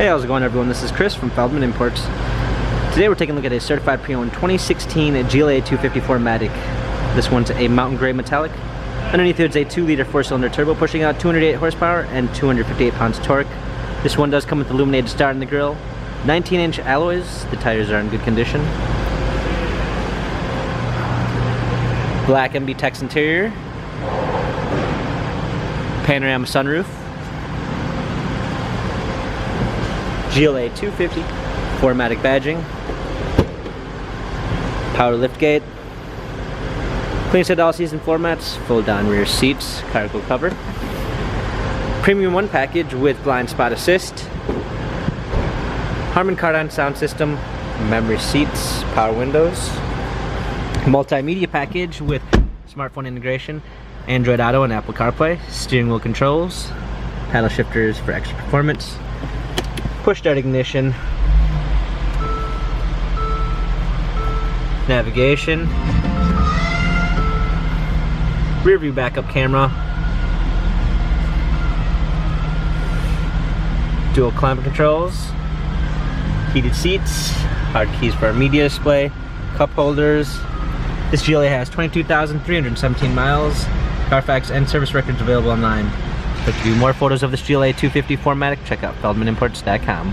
Hey, how's it going everyone? This is Chris from Feldmann Imports. Today we're taking a look at a certified pre-owned 2016 GLA 250 4MATIC. This one's a mountain gray metallic. Underneath it's a 2-liter 4-cylinder turbo pushing out 208 horsepower and 258 pounds torque. This one does come with illuminated start in the grille. 19-inch alloys. The tires are in good condition. Black MB Tex interior. Panorama sunroof. GLA 250 4MATIC badging. Power liftgate. Clean set all season floor mats. Fold down rear seats. Cargo cover. Premium 1 package with blind spot assist. Harman Kardon sound system. Memory seats. Power windows. Multimedia package with smartphone integration. Android Auto and Apple CarPlay. Steering wheel controls. Paddle shifters for extra performance. Push start ignition, navigation, rear view backup camera, dual climate controls, heated seats, hard keys for our media display, cup holders. This GLA has 22,317 miles, Carfax and service records available online. To view more photos of this GLA 250 4MATIC, check out feldmanimports.com.